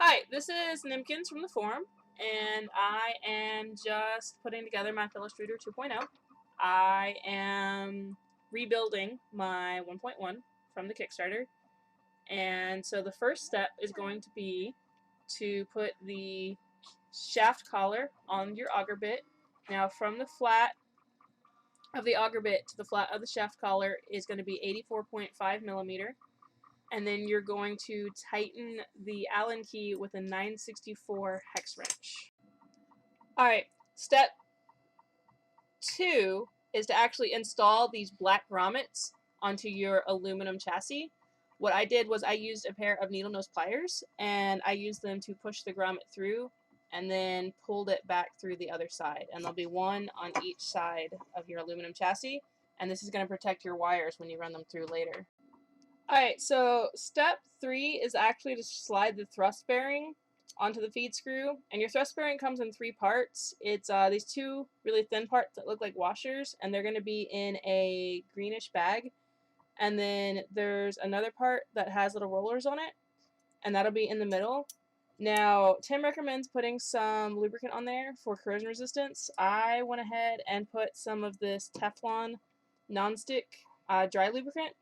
Hi, this is Nimkins from the forum, and I am just putting together my Filastruder 2.0. I am rebuilding my 1.1 from the Kickstarter, and so the first step is going to be to put the shaft collar on your auger bit. Now, from the flat of the auger bit to the flat of the shaft collar is going to be 84.5 millimeter. And then you're going to tighten the Allen key with a 964 hex wrench. Alright, step 2 is to actually install these black grommets onto your aluminum chassis. What I did was I used a pair of needle nose pliers and I used them to push the grommet through and then pulled it back through the other side. And there'll be one on each side of your aluminum chassis, and this is going to protect your wires when you run them through later. Alright, so step 3 is actually to slide the thrust bearing onto the feed screw, and your thrust bearing comes in 3 parts. It's these 2 really thin parts that look like washers, and they're going to be in a greenish bag. And then there's another part that has little rollers on it, and that'll be in the middle. Now, Tim recommends putting some lubricant on there for corrosion resistance. I went ahead and put some of this Teflon nonstick dry lubricant.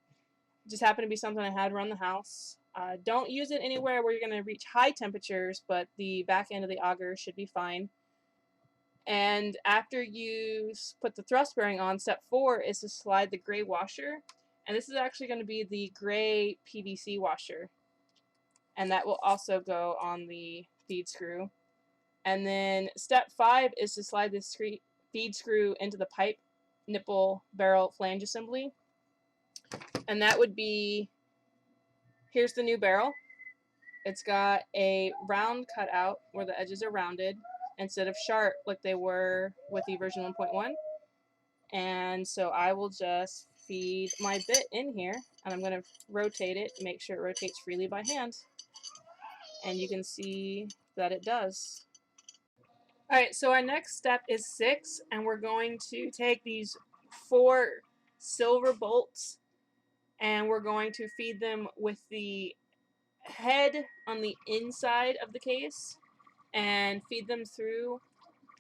Just happened to be something I had around the house. Don't use it anywhere where you're going to reach high temperatures, but the back end of the auger should be fine. And after you put the thrust bearing on, step 4 is to slide the gray washer. And this is actually going to be the gray PVC washer. And that will also go on the feed screw. And then step 5 is to slide this feed screw into the pipe nipple barrel flange assembly. And that would be, here's the new barrel. It's got a round cutout where the edges are rounded instead of sharp like they were with the version 1.1. And so I will just feed my bit in here, and I'm going to rotate it to make sure it rotates freely by hand. And you can see that it does. Alright, so our next step is 6, and we're going to take these 4 silver bolts and we're going to feed them with the head on the inside of the case and feed them through,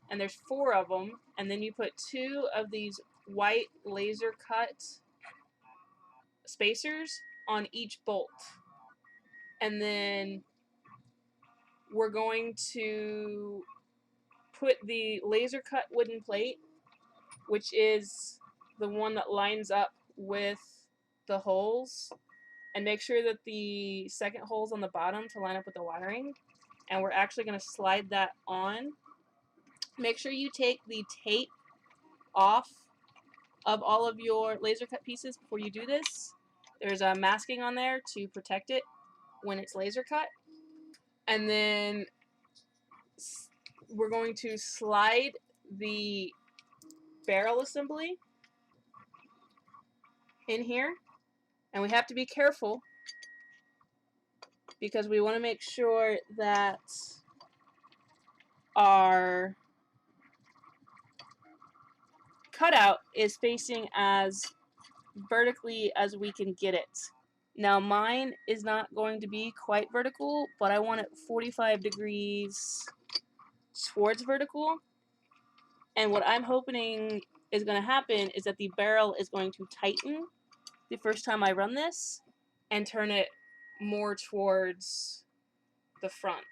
and there's 4 of them, and then you put 2 of these white laser cut spacers on each bolt, and then we're going to put the laser cut wooden plate, which is the one that lines up with the holes, and make sure that the second hole's on the bottom to line up with the wiring. And we're actually going to slide that on. Make sure you take the tape off of all of your laser cut pieces before you do this. There's a masking on there to protect it when it's laser cut. And then we're going to slide the barrel assembly in here. And we have to be careful because we want to make sure that our cutout is facing as vertically as we can get it. Now mine is not going to be quite vertical, but I want it 45 degrees towards vertical. And what I'm hoping is going to happen is that the barrel is going to tighten the first time I run this and turn it more towards the front.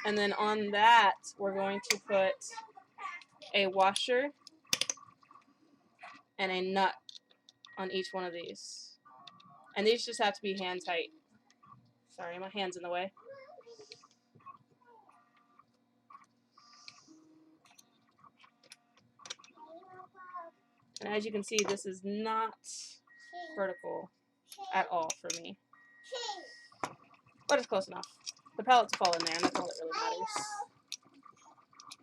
And then on that, we're going to put a washer and a nut on each one of these. And these just have to be hand tight. Sorry, my hand's in the way. And as you can see, this is not vertical at all for me. But it's close enough. The pallets fall in there, and that's all that really matters.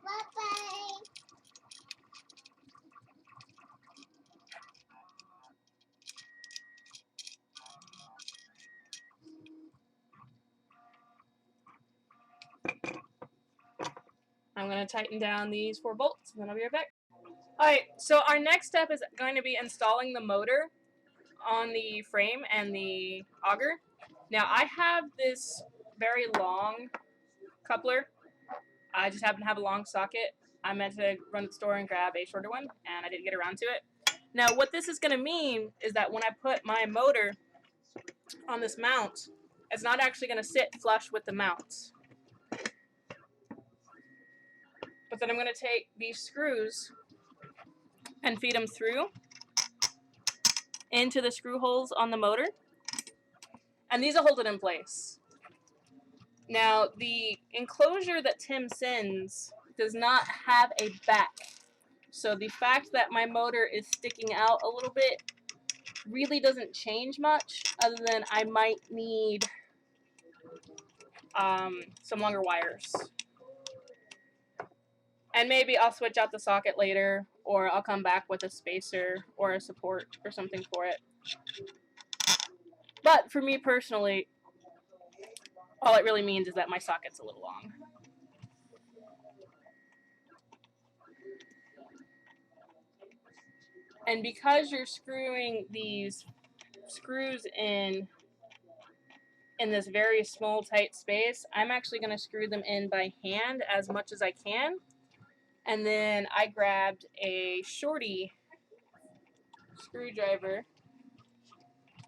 Bye-bye. I'm going to tighten down these 4 bolts, and then I'll be right back. Alright, so our next step is going to be installing the motor on the frame and the auger. Now I have this very long coupler. I just happen to have a long socket. I meant to run to the store and grab a shorter one, and I didn't get around to it. Now what this is going to mean is that when I put my motor on this mount, it's not actually going to sit flush with the mount. But then I'm going to take these screws and feed them through into the screw holes on the motor, and these will hold it in place. Now, the enclosure that Tim sends does not have a back, so the fact that my motor is sticking out a little bit really doesn't change much, other than I might need some longer wires. And maybe I'll switch out the socket later, or I'll come back with a spacer or a support or something for it. But for me personally, all it really means is that my socket's a little long. And because you're screwing these screws in this very small, tight space, I'm actually going to screw them in by hand as much as I can. And then I grabbed a shorty screwdriver,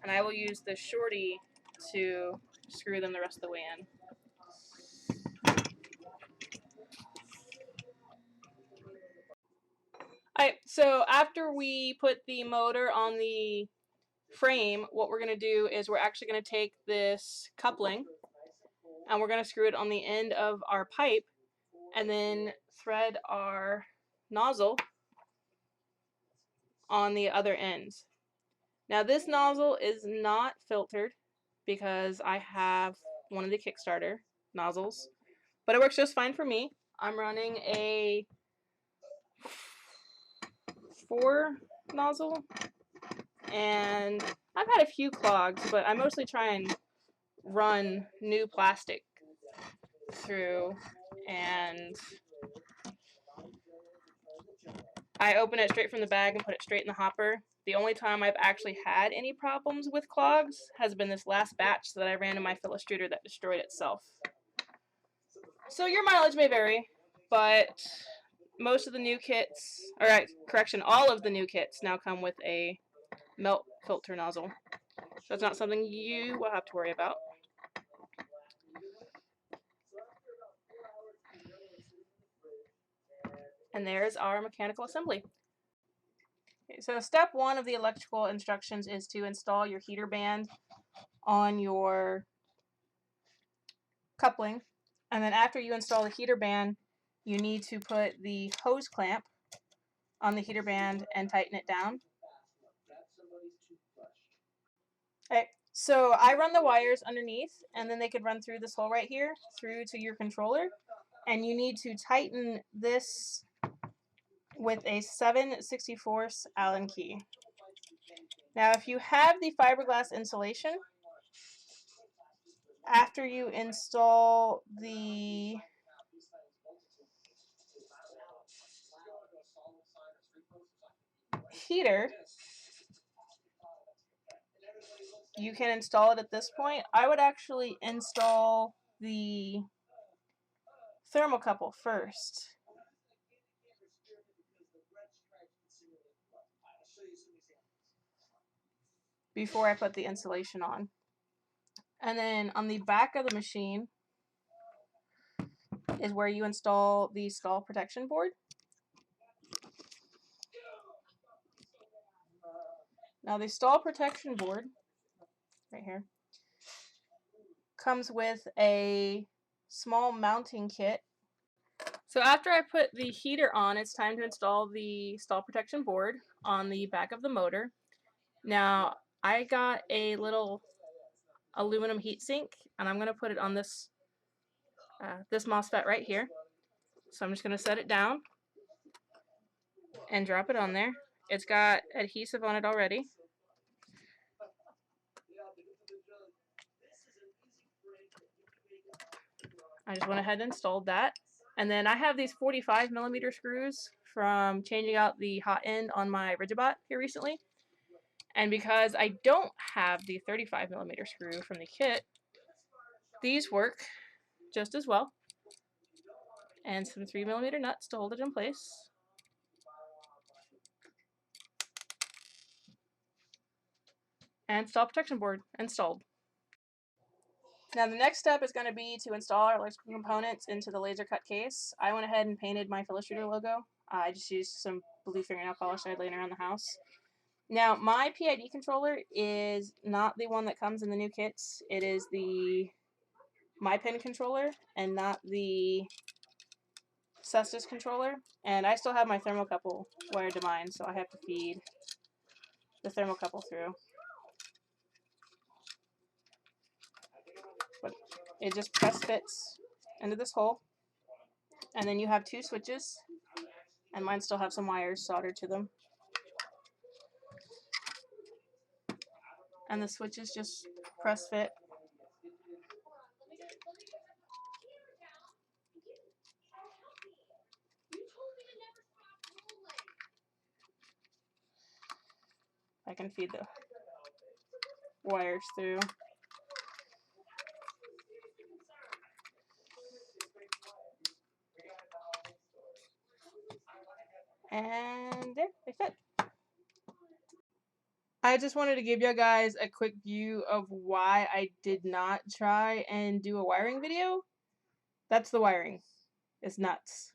and I will use the shorty to screw them the rest of the way in. Alright, so after we put the motor on the frame, what we're going to do is we're actually going to take this coupling and we're going to screw it on the end of our pipe and then thread our nozzle on the other end. Now this nozzle is not filtered because I have one of the Kickstarter nozzles, but it works just fine for me. I'm running a 4 nozzle, and I've had a few clogs, but I mostly try and run new plastic through, and I open it straight from the bag and put it straight in the hopper. The only time I've actually had any problems with clogs has been this last batch that I ran in my Filastruder that destroyed itself. So your mileage may vary, but most of the new kits, all of the new kits now come with a melt filter nozzle. So it's not something you will have to worry about. And there's our mechanical assembly. Okay, so step 1 of the electrical instructions is to install your heater band on your coupling. And then after you install the heater band, you need to put the hose clamp on the heater band and tighten it down. Okay, so I run the wires underneath, and then they could run through this hole right here, through to your controller. And you need to tighten this with a 7/64 Allen key. Now, if you have the fiberglass insulation, after you install the heater, you can install it at this point. I would actually install the thermocouple first. Before I put the insulation on. And then on the back of the machine is where you install the stall protection board. Now the stall protection board, right here, comes with a small mounting kit. So after I put the heater on, it's time to install the stall protection board on the back of the motor. Now I got a little aluminum heatsink, and I'm going to put it on this this MOSFET right here. So I'm just going to set it down and drop it on there. It's got adhesive on it already. I just went ahead and installed that. And then I have these 45mm screws from changing out the hot end on my Rigibot here recently. And because I don't have the 35mm screw from the kit, these work just as well. And some 3mm nuts to hold it in place. And stall protection board installed. Now the next step is going to be to install our electrical components into the laser cut case. I went ahead and painted my Filastruder logo. I just used some blue fingernail polish I had laying around the house. Now my PID controller is not the one that comes in the new kits. It is the MyPin controller and not the Cestus controller. And I still have my thermocouple wired to mine, so I have to feed the thermocouple through. But it just press fits into this hole. And then you have two switches, and mine still have some wires soldered to them. And the switches just press fit. I can feed the wires through. And there, they fit. I just wanted to give you guys a quick view of why I did not try and do a wiring video. That's the wiring. It's nuts.